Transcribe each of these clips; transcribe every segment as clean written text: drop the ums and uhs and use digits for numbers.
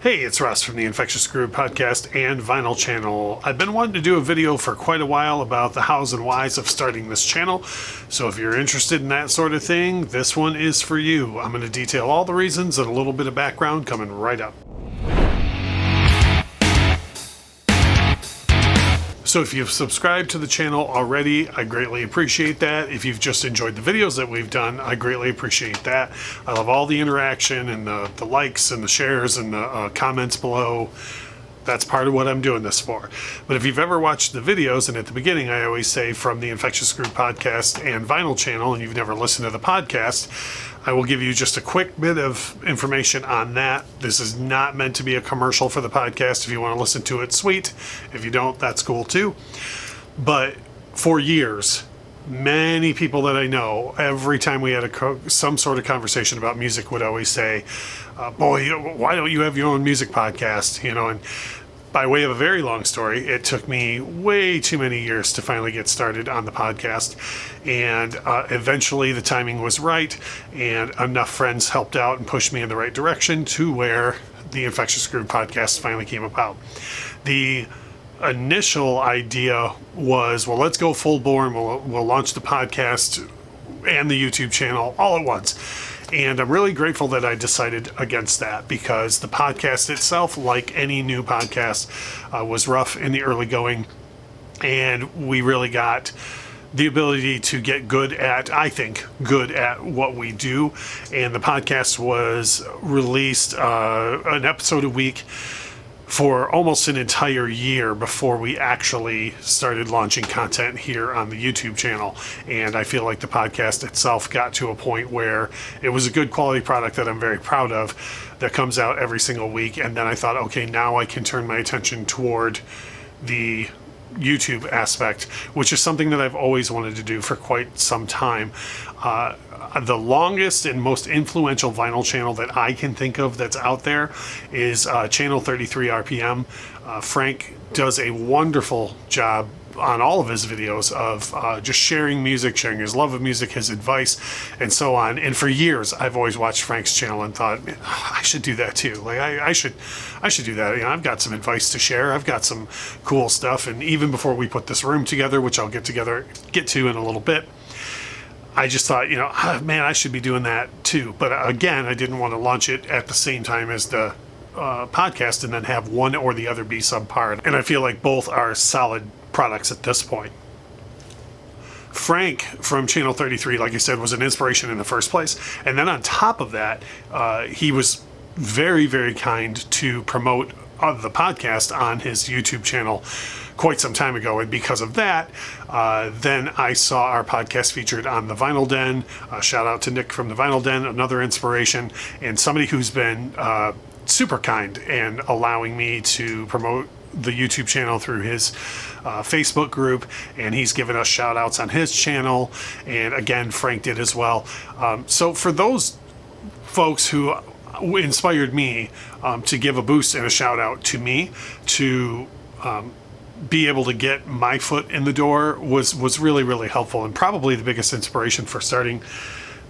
Hey, it's Russ from the Infectious Groove podcast and Vinyl channel. I've been wanting to do a video for quite a while about the hows and whys of starting this channel, so if you're interested in that sort of thing, this one is for you. I'm going to detail all the reasons and a little bit of background coming right up. So if you've subscribed to the channel already, I greatly appreciate that. If you've just enjoyed the videos that we've done, I greatly appreciate that. I love all the interaction and the likes and the shares and the comments below. That's part of what I'm doing this for. But if you've ever watched the videos, and at the beginning I always say from the Infectious Groove podcast and Vinyl channel, and you've never listened to the podcast, I will give you just a quick bit of information on that. This is not meant to be a commercial for the podcast. If you want to listen to it, sweet. If you don't, that's cool too. But for years, many people that I know, every time we had some sort of conversation about music, would always say, boy, why don't you have your own music podcast? And by way of a very long story, it took me way too many years to finally get started on the podcast. And eventually the timing was right, and enough friends helped out and pushed me in the right direction to where the Infectious Groove podcast finally came about. The initial idea was, well, let's go full bore and we'll launch the podcast and the YouTube channel all at once. And I'm really grateful that I decided against that, because the podcast itself, like any new podcast, was rough in the early going, and we really got the ability to get good at what we do. And the podcast was released an episode a week for almost an entire year before we actually started launching content here on the YouTube channel. And I feel like the podcast itself got to a point where it was a good quality product that I'm very proud of, that comes out every single week. And then I thought, okay, now I can turn my attention toward the YouTube aspect, which is something that I've always wanted to do for quite some time. The longest and most influential vinyl channel that I can think of that's out there is Channel 33 RPM. Frank does a wonderful job on all of his videos of just sharing music, sharing his love of music, his advice, and so on. And for years, I've always watched Frank's channel and thought, I should do that too. Like I should do that. I've got some advice to share. I've got some cool stuff. And even before we put this room together, which I'll get to in a little bit, I just thought, man, I should be doing that too. But again, I didn't want to launch it at the same time as the podcast and then have one or the other be subpar. And I feel like both are solid products at this point. Frank from Channel 33, like I said, was an inspiration in the first place. And then on top of that, he was very, very kind to promote the podcast on his YouTube channel quite some time ago. And because of that, then I saw our podcast featured on the Vinyl Den. Shout out to Nick from the Vinyl Den, another inspiration, and somebody who's been super kind and allowing me to promote the YouTube channel through his Facebook group, and he's given us shout outs on his channel, and again Frank did as well. So for those folks who inspired me to give a boost and a shout out to me to be able to get my foot in the door was really, really helpful, and probably the biggest inspiration for starting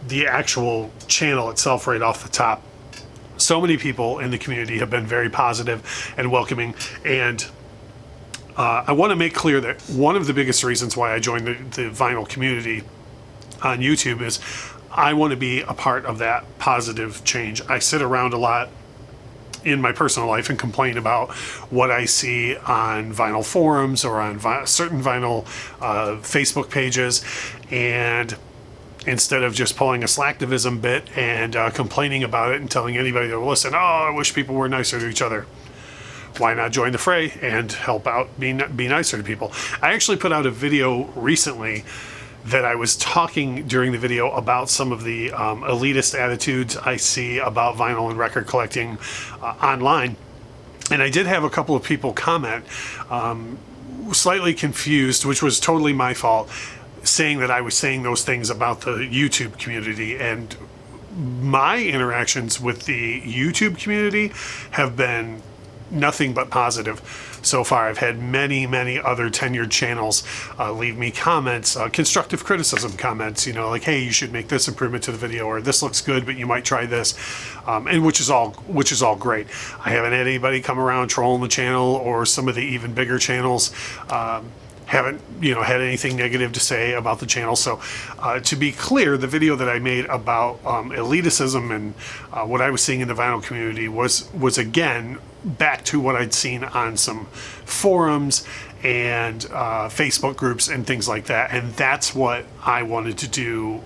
the actual channel itself right off the top. So many people in the community have been very positive and welcoming, and I want to make clear that one of the biggest reasons why I joined the vinyl community on YouTube is I want to be a part of that positive change. I sit around a lot in my personal life and complain about what I see on vinyl forums or on certain vinyl Facebook pages, and instead of just pulling a slacktivism bit and complaining about it and telling anybody that will listen, I wish people were nicer to each other, why not join the fray and help out, be nicer to people? I actually put out a video recently that I was talking during the video about some of the elitist attitudes I see about vinyl and record collecting online. And I did have a couple of people comment, slightly confused, which was totally my fault, saying that I was saying those things about the YouTube community. And my interactions with the YouTube community have been nothing but positive so far. I've had many other tenured channels leave me comments, constructive criticism comments, like, hey, you should make this improvement to the video, or this looks good but you might try this, and which is all great. I haven't had anybody come around trolling the channel, or some of the even bigger channels haven't had anything negative to say about the channel. So to be clear, the video that I made about elitism and what I was seeing in the vinyl community was again back to what I'd seen on some forums and Facebook groups and things like that, and that's what I wanted to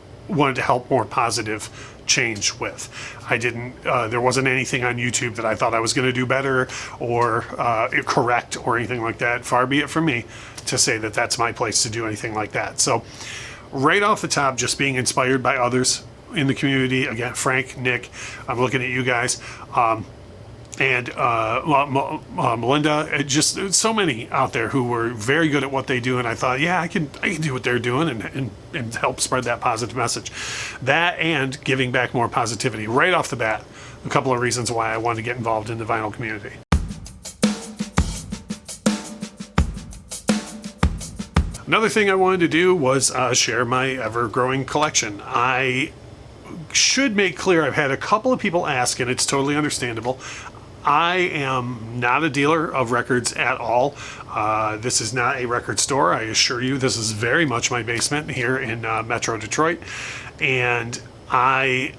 help more positive change with. I didn't there wasn't anything on YouTube that I thought I was going to do better or correct or anything like that. Far be it from me to say that that's my place to do anything like that. So right off the top, just being inspired by others in the community, again, Frank, Nick, I'm looking at you guys, and Melinda, just so many out there who were very good at what they do, and I thought, yeah, I can do what they're doing and help spread that positive message. That and giving back more positivity. Right off the bat, a couple of reasons why I wanted to get involved in the vinyl community. Another thing I wanted to do was share my ever-growing collection. I should make clear, I've had a couple of people ask, and it's totally understandable. I am not a dealer of records at all. This is not a record store. I assure you, this is very much my basement here in Metro Detroit. And I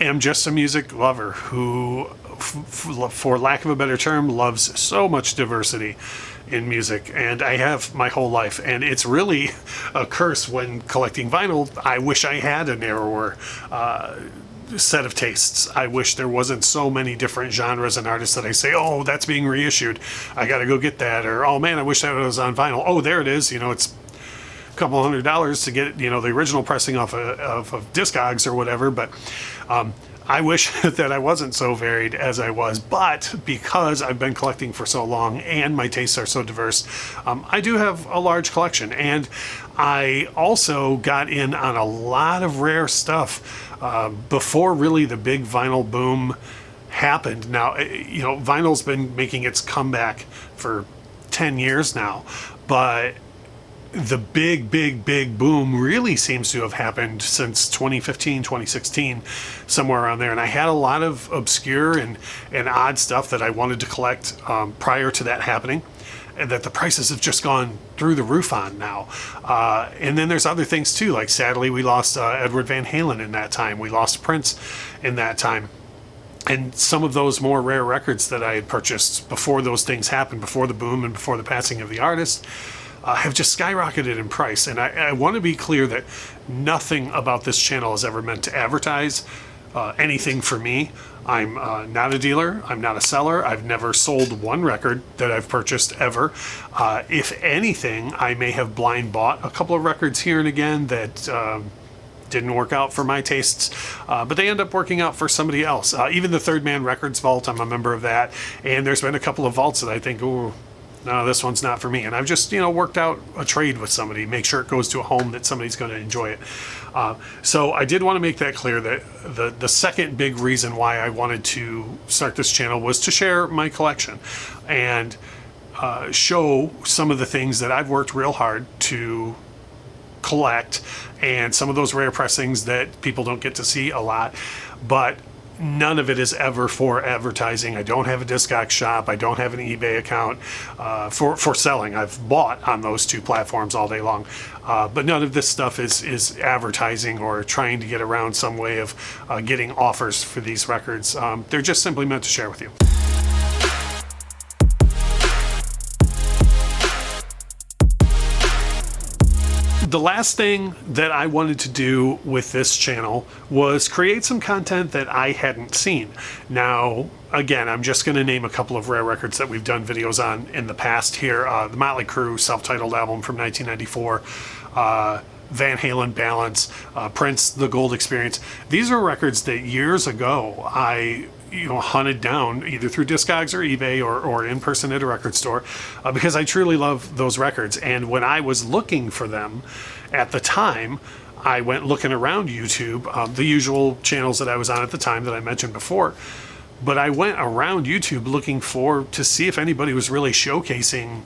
am just a music lover who, for lack of a better term, loves so much diversity in music, and I have my whole life, and it's really a curse when collecting vinyl. I wish I had a narrower set of tastes. I wish there wasn't so many different genres and artists that I say, oh, that's being reissued, I gotta go get that, or oh man, I wish that was on vinyl. Oh, there it is. It's a couple $100 to get the original pressing off of Discogs or whatever, but I wish that I wasn't so varied as I was, but because I've been collecting for so long and my tastes are so diverse, I do have a large collection, and I also got in on a lot of rare stuff before really the big vinyl boom happened. Now, vinyl's been making its comeback for 10 years now, but the big boom really seems to have happened since 2015, 2016, somewhere around there. And I had a lot of obscure and odd stuff that I wanted to collect prior to that happening, and that the prices have just gone through the roof on now. And then there's other things too, like sadly we lost Edward Van Halen in that time. We lost Prince in that time. And some of those more rare records that I had purchased before those things happened, before the boom and before the passing of the artist, have just skyrocketed in price. And I want to be clear that nothing about this channel is ever meant to advertise anything for me. I'm not a dealer. I'm not a seller. I've never sold one record that I've purchased ever. If anything, I may have blind bought a couple of records here and again that didn't work out for my tastes, but they end up working out for somebody else. Even the Third Man Records vault, I'm a member of that. And there's been a couple of vaults that I think, ooh, no, this one's not for me. And I've just, worked out a trade with somebody, make sure it goes to a home that somebody's going to enjoy it. So I did want to make that clear, that the second big reason why I wanted to start this channel was to share my collection and show some of the things that I've worked real hard to collect, and some of those rare pressings that people don't get to see a lot. But none of it is ever for advertising. I don't have a Discogs shop. I don't have an eBay account for selling. I've bought on those two platforms all day long. But none of this stuff is advertising or trying to get around some way of getting offers for these records. They're just simply meant to share with you. The last thing that I wanted to do with this channel was create some content that I hadn't seen. Now, again, I'm just going to name a couple of rare records that we've done videos on in the past here. The Motley Crue self-titled album from 1994, Van Halen Balance, Prince, The Gold Experience. These are records that years ago I hunted down either through Discogs or eBay or in person at a record store because I truly love those records. And when I was looking for them at the time, I went looking around YouTube, the usual channels that I was on at the time that I mentioned before. But I went around YouTube looking to see if anybody was really showcasing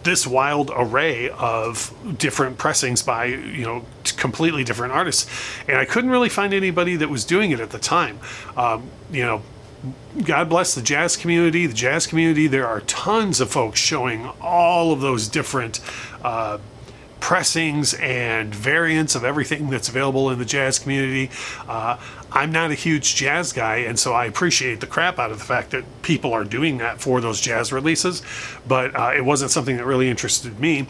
this wild array of different pressings by, you know, completely different artists. And I couldn't really find anybody that was doing it at the time. You know, God bless the jazz community. The jazz community, there are tons of folks showing all of those different pressings and variants of everything that's available in the jazz community. I'm not a huge jazz guy, and so I appreciate the crap out of the fact that people are doing that for those jazz releases, but it wasn't something that really interested me.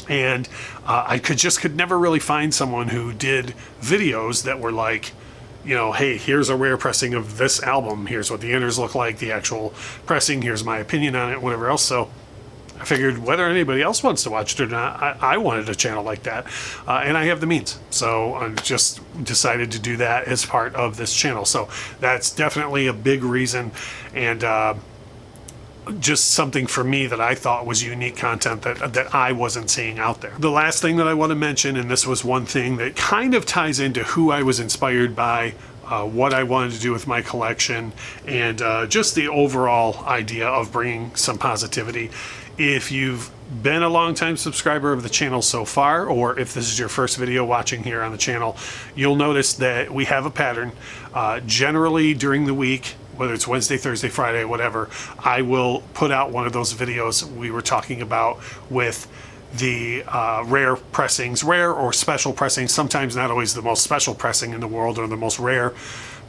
And I could never really find someone who did videos that were like, you know, hey, here's a rare pressing of this album, here's what the inners look like, the actual pressing, here's my opinion on it, whatever else. So I figured whether anybody else wants to watch it or not, I wanted a channel like that, and I have the means. So I just decided to do that as part of this channel. So that's definitely a big reason, and just something for me that I thought was unique content that I wasn't seeing out there. The last thing that I want to mention, and this was one thing that kind of ties into who I was inspired by, what I wanted to do with my collection, and just the overall idea of bringing some positivity. If you've been a long-time subscriber of the channel so far, or if this is your first video watching here on the channel, you'll notice that we have a pattern. Generally during the week, whether it's Wednesday, Thursday, Friday, whatever, I will put out one of those videos we were talking about with the rare pressings, rare or special pressings, sometimes not always the most special pressing in the world or the most rare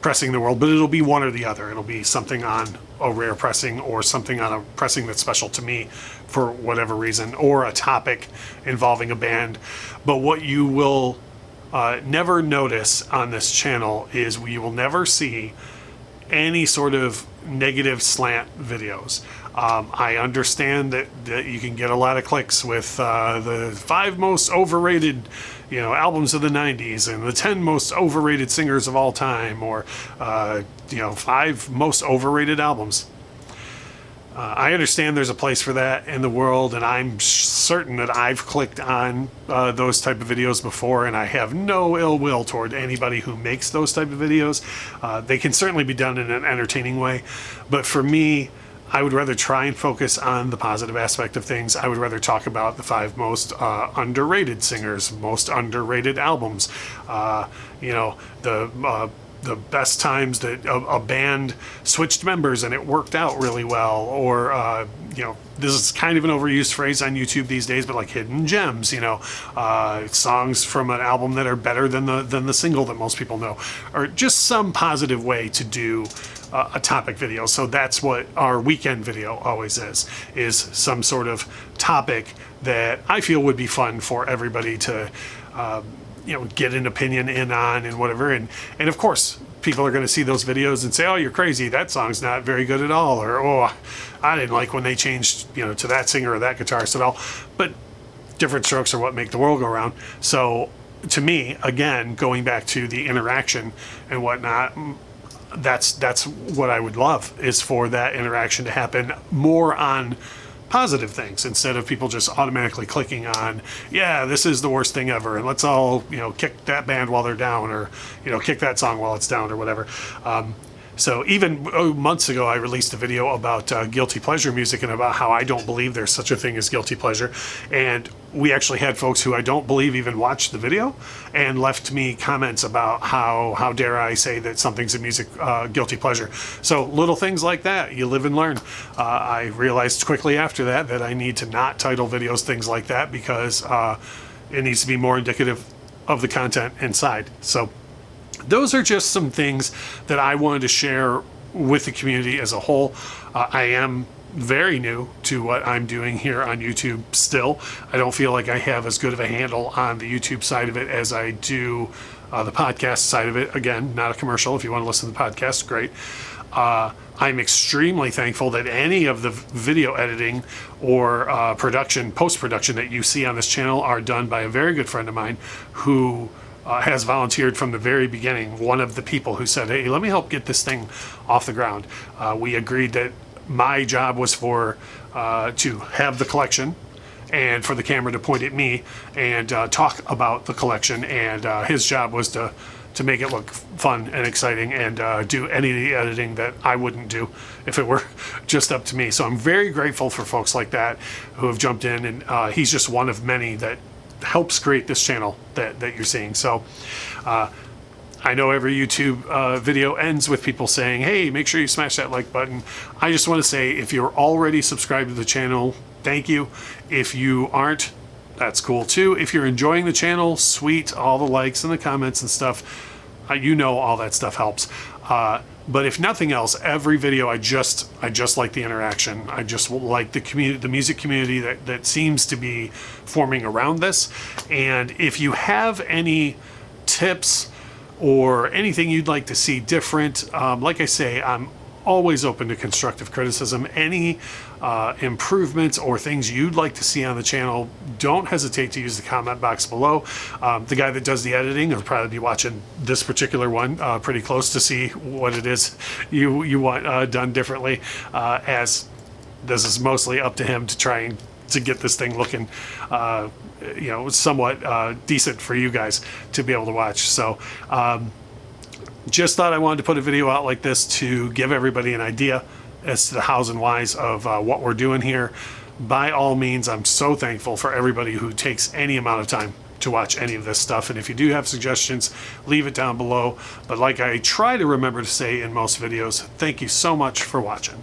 pressing in the world, but it'll be one or the other. It'll be something on a rare pressing or something on a pressing that's special to me for whatever reason, or a topic involving a band. But what you will never notice on this channel is you will never see any sort of negative slant videos. I understand that you can get a lot of clicks with the 5 most overrated, you know, albums of the 90s and the 10 most overrated singers of all time, or you know, 5 most overrated albums. I understand there's a place for that in the world, and I'm certain that I've clicked on those type of videos before, and I have no ill will toward anybody who makes those type of videos. They can certainly be done in an entertaining way, but for me, I would rather try and focus on the positive aspect of things. I would rather talk about the 5 most underrated singers, most underrated albums, you know, the best times that a band switched members and it worked out really well, or you know, this is kind of an overused phrase on YouTube these days, but like hidden gems, you know, songs from an album that are better than the single that most people know, or just some positive way to do a topic video. So that's what our weekend video always is some sort of topic that I feel would be fun for everybody to you know, get an opinion in on and whatever. And of course, people are going to see those videos and say, oh, you're crazy, that song's not very good at all, or oh, I didn't like when they changed, you know, to that singer or that guitarist at all. But different strokes are what make the world go round. So to me, again, going back to the interaction and whatnot, that's what I would love, is for that interaction to happen more on positive things, instead of people just automatically clicking on, yeah, this is the worst thing ever, and let's all, you know, kick that band while they're down, or, you know, kick that song while it's down, or whatever. So even months ago, I released a video about guilty pleasure music and about how I don't believe there's such a thing as guilty pleasure. And we actually had folks who I don't believe even watched the video and left me comments about how dare I say that something's a music guilty pleasure. So little things like that, you live and learn. I realized quickly after that I need to not title videos things like that, because it needs to be more indicative of the content inside. So those are just some things that I wanted to share with the community as a whole. I am very new to what I'm doing here on YouTube still. I don't feel like I have as good of a handle on the YouTube side of it as I do the podcast side of it. Again, not a commercial. If you want to listen to the podcast, great. I'm extremely thankful that any of the video editing or production, post-production that you see on this channel are done by a very good friend of mine who has volunteered from the very beginning. One of the people who said, hey, let me help get this thing off the ground. We agreed that my job was to have the collection, and for the camera to point at me and talk about the collection, and his job was to to make it look fun and exciting, and do any of the editing that I wouldn't do if it were just up to me. So I'm very grateful for folks like that who have jumped in, and he's just one of many that helps create this channel that you're seeing. So I know every YouTube video ends with people saying, hey, make sure you smash that like button. I just want to say, if you're already subscribed to the channel, thank you. If you aren't, that's cool too. If you're enjoying the channel, sweet, all the likes and the comments and stuff, you know all that stuff helps. But if nothing else, every video, I just like the interaction. I just like the community, the music community that seems to be forming around this. And if you have any tips or anything you'd like to see different, like I say, I'm always open to constructive criticism. Any improvements or things you'd like to see on the channel, don't hesitate to use the comment box below. The guy that does the editing will probably be watching this particular one pretty close to see what it is you want done differently, as this is mostly up to him to try and to get this thing looking you know, somewhat decent for you guys to be able to watch. So just thought I wanted to put a video out like this to give everybody an idea as to the hows and whys of what we're doing here. By all means, I'm so thankful for everybody who takes any amount of time to watch any of this stuff. And if you do have suggestions, leave it down below. But like I try to remember to say in most videos, thank you so much for watching.